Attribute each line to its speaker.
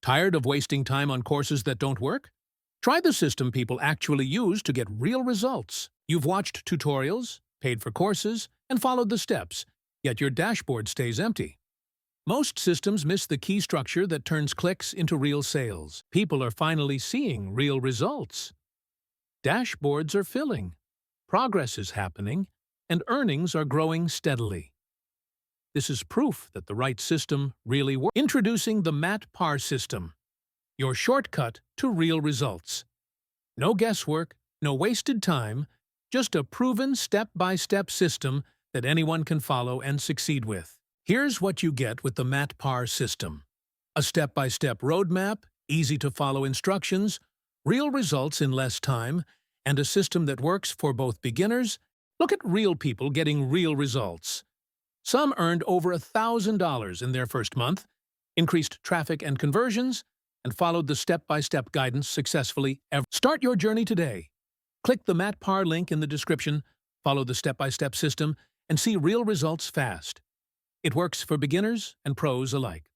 Speaker 1: Tired of wasting time on courses that don't work? Try the system people actually use to get real results. You've watched tutorials, paid for courses, and followed the steps, yet your dashboard stays empty. Most systems miss the key structure that turns clicks into real sales. People are finally seeing real results. Dashboards are filling, progress is happening, and earnings are growing steadily. This is proof that the right system really works. Introducing the MatPar system, your shortcut to real results. No guesswork, no wasted time, just a proven step-by-step system that anyone can follow and succeed with. Here's what you get with the MatPar system: a step-by-step roadmap, easy-to-follow instructions, real results in less time, and a system that works for both beginners. Look at real people getting real results. Some earned over $1,000 in their first month, increased traffic and conversions, and followed the step-by-step guidance successfully. Start your journey today. Click the MatPar link in the description, follow the step-by-step system, and see real results fast. It works for beginners and pros alike.